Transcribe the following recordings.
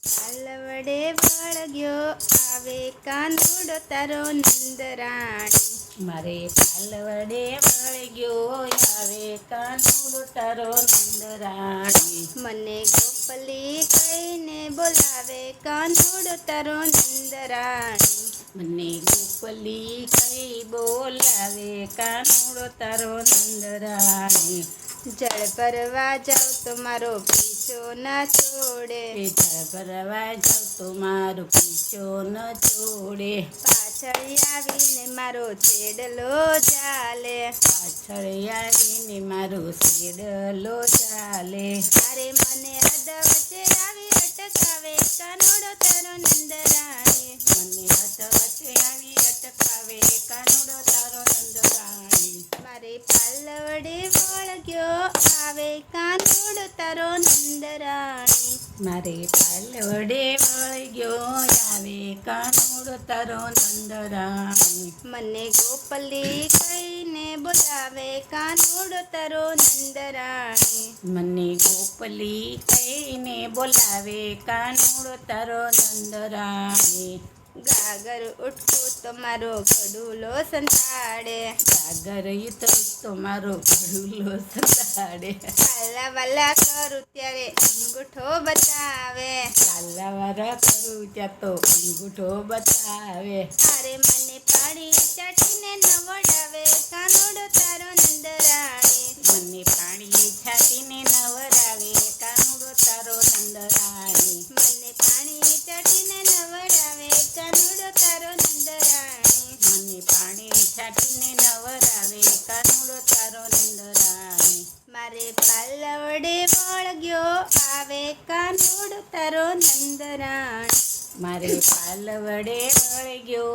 પાલવડે વળગ્યો આવે કાનુડો તારો નંદરાણી. મારે પાલવડે વળગ્યો આવે કાનુડો તારો નંદરાણી. મને ગોપલી કહીને બોલાવે કાનુડો તારો નંદરાણી. મને ગોપલી કઈ બોલાવે કાનુડો તારો નંદરાણી. જળ ભરવા જાઉં તો મારો પીછો ના છોડે. જળ ભરવા જાઉં તો મારો પીછો ન છોડે. પાછળ આવીને મારો છેડલો ચાલે. પાછળ આવીને મારો છેડલો ચાલે. અરે મને અધ વચ્ચે આવી અટકાવે કાનુડો તારો નંદરાણી. મને અધ વચ્ચે આવી અટકાવે કાનુડો તારો નંદરાણી. મારે પાલવડે વળગ્યો આવે કાનુડો તારો નંદરાણી. મારે પાલવડે વળગ્યો આવે કાનુડો તારો નંદરાણી. મને ગોપલી કહીને બોલાવે કાનુડો તારો નંદરાણી. મને ગોપલી કહીને બોલાવે કાનુડો તારો નંદરાણી. ગાગર ઉઠકું તો મારો ઘડુલો સંતાડે. સાગર યુતો તો મારો ઘડુલો સંતાડે. કાલા વાલા કરું ત્યારે અંગૂઠો બતાવે. કાલા વારા કરું ત્યાં તો અંગૂઠો બતાવે. અરે મને પાડી ચાટીને નવડાવે કાનુડો તારો નંદરાણી. મને પાણી છાતીને નવરાવે કાનુડો તારો નંદરાણી. મને પાણી ચાટીને નવડાવે કાનુડો તારો નંદરાણી. મને પાણી છાતીને નવરાવે કાનુડો તારો નંદરાણી. મારે પાલવડે વળગ્યો આવે કાનુડો તારો નંદરાણી. મારે પાલવડે વળગ્યો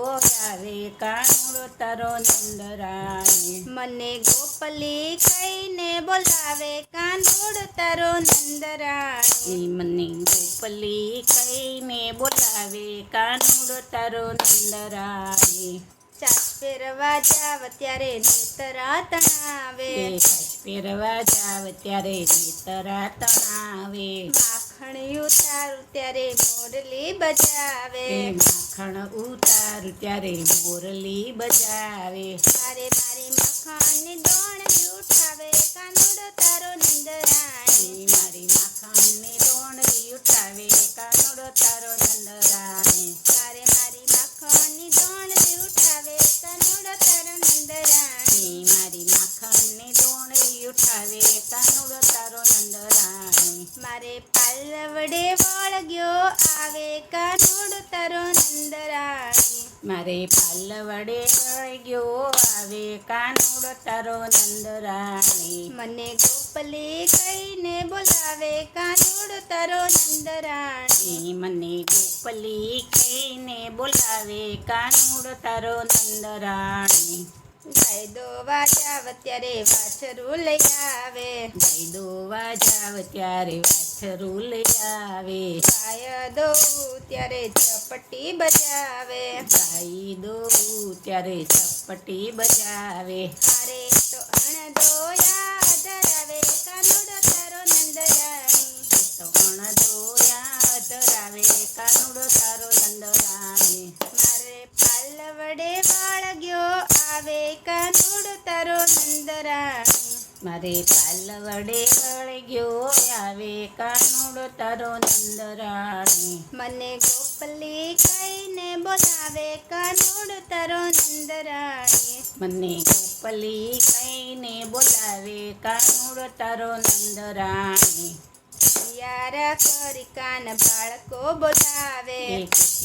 આવે કાનુડો તારો નંદરાણી. મને ગોપલી કહીને બોલાવે કાનુડો તારો નંદરાણી. મને ગોપલી કહીને બોલાવે કાનુડો તારો નંદરાણી. ચાચ પહેરવા જાવ ત્યારે નેતરા તણાવે. કાચ પહેરવા જાવ ત્યારે નેતરા તણાવે. માખણ ઉતારું ત્યારે મોરલી બજાવે. માખણ ઉતારું ત્યારે મોરલી બજાવે. અરે મારી માખણની દોણ ઉઠાવે કાનુડો તારો નંદરાણી. મારી માખણની દોણડી ઉઠાવે કાનુડો તારો નંદરાણી. અરે મારી માખણની દોણ ઉઠાવે કાનુડો તારો નંદરાણી. મારી માખણની દોણડી ઉઠાવે કાનુડો તારો નંદરાણી. મારે પાલવડે વળગ્યો આવે કાનુડો તારો નંદરાણી. મારે પાલવડે વળગ્યો આવે કાનુડો તારો નંદરાણી. મને ગોપલી કહીને બોલાવે કાનુડો તારો નંદરાણી. મને ગોપલી કહીને બોલાવે કાનુડો તારો નંદરાણી. ગાય દોવા જાવ ત્યારે વાછરું લઈ આવે. ગાય દોવા જાવ ત્યારે વાછરું લઈ આવે. ગાય દોવું ત્યારે ચપટી બજાવે. ગાય દોવું ત્યારે ચપટી બજાવે. અરે તો અણદોયા ધરાવે કાનુડો તારો નંદરાણી. તો અણદોયા ધરાવે કાનુડો તારો નંદરાણી. મારે પાલવડે વળગ્યો આવે કાનુડો તારો નંદરાણી. મારે પાલવડે વળગ્યો આવે કાનુડો તારો નંદરાણી. મને ગોપલી કહીને બોલાવે કાનુડો તારો નંદરાણી. મને ગોપલી કહીને બોલાવે કાનુડો તારો નંદરાણી. યારા કરી કાન બાળકો બોલાવે.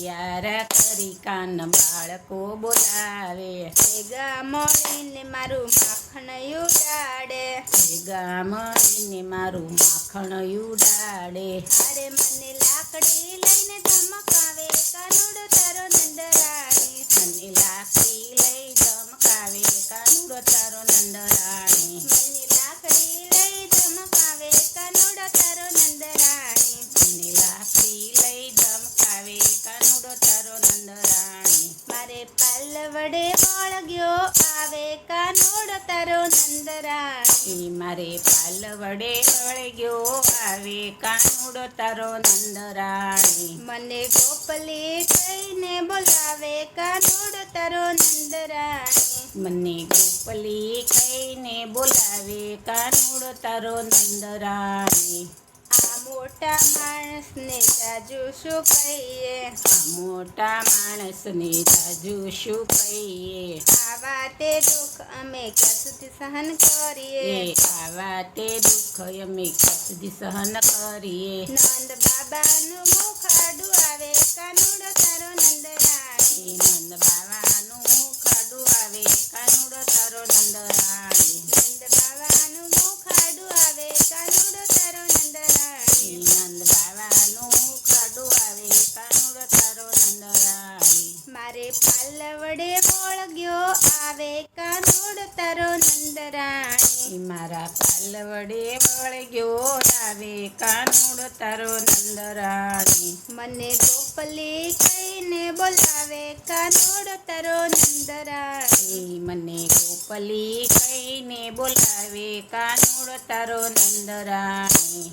યારા કરી કાન બાળકો બોલાવે. ભેગા મળીને મારું માખણ ઉડાડે. ભેગા મળીને મારું માખણ ઉડાડે. અરે મને લાકડી લઈને ધમકાવે કાનુડો તારો નંદરાણી. મને લાકડી લઈ ધમકાવે કાનુડો તારો નંદરાણી. મને લાકડી લઈ ધમકાવે કાનુડો તારો નંદરાણી. મને લાકડી લઈ ધમકાવે કાનુડો તારો નંદરાણી. મારે પાલવડે વળગ્યો આવે કાનુડો કાનુડો તારો નંદરાણી. મારે પાલવડે વળગ્યો આવે કાનુડો તારો નંદરાણી. મને ગોપલી કહીને બોલાવે કાનુડો તારો નંદરાણી. મને ગોપલી કહીને બોલાવે કાનુડો તારો નંદરાણી. આ મોટા માણસને જાજુ શું કહીએ, આ મોટા માણસને જાજુ શું કહીએ. આ વાતે દુઃખ અમે ક્યાં સુધી સહન કરીએ. આ વાતે દુઃખ અમે ક્યાં સુધી સહન કરીએ. નંદ બાબાનું મુખ આડું આવે કાનુડો તારો નંદરાણી. નંદ બાવાનું મુખ આડું આવે કાનુડો તારો નંદરાણી. નંદ બાબાનું મુખ આડું આવે કાનુડો તારો નંદરાણી. નંદ બાવાનું મુખ આડું આવે કાનુડો તારો નંદરાણી. મારે પાલવડે વળગ્યો આવે કાનુડો તારો નંદરાણી. મારા પાલવડે વળગ્યો આવે કાનુડો તારો નંદરાણી. મને ગોપલી કહીને બોલાવે કાનુડો તારો નંદરાણી. મને ગોપલી કહીને બોલાવે કાનુડો તારો નંદરાણી.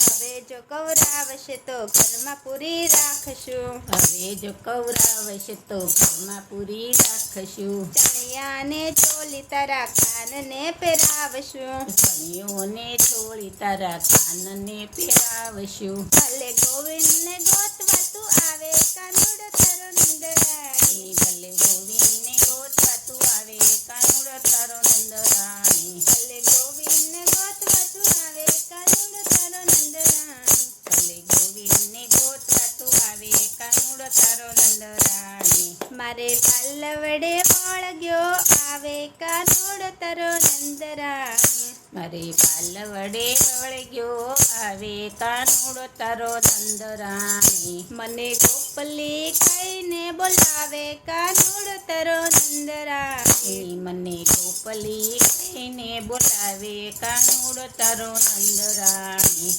હવે જો કવરાવશે તો ઘરમાં પૂરી રાખશું. હવે જો કવરાવશે તો ઘરમાં પૂરી રાખશું. ચણિયાને ચોલી તારા કાનને પહેરાવશું. કણીઓને ચોળી તારા કાનને પહેરાવશું. ભલે ગોવિંદને ગોતવા તું આવે કાનુડો તારો નંદરાણી. ભલે ગોવિંદને ગોતવા તું આવે કાનુડો તારો નંદરાણી. ભલે ગોવિંદને ગોતવા તું આવે કાનુડો તારો નંદરાણી. ભલે ગોવિંદને ગોતવા તું આવે કાનુડો તારો નંદરાણી. મારે પાલવડે વળગ્યો આવે કાનુડો તારો નંદરાણી. મારે પાલવડે વળગ્યો આવે કાનુડો તારો નંદરાણી. મને ગોપલી કહીને બોલાવે કાનુડો તારો નંદરાણી. મને ગોપલી કહીને બોલાવે કાનુડો તારો નંદરાણી.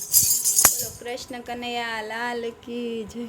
બોલો કૃષ્ણ કનૈયા લાલ કી જય.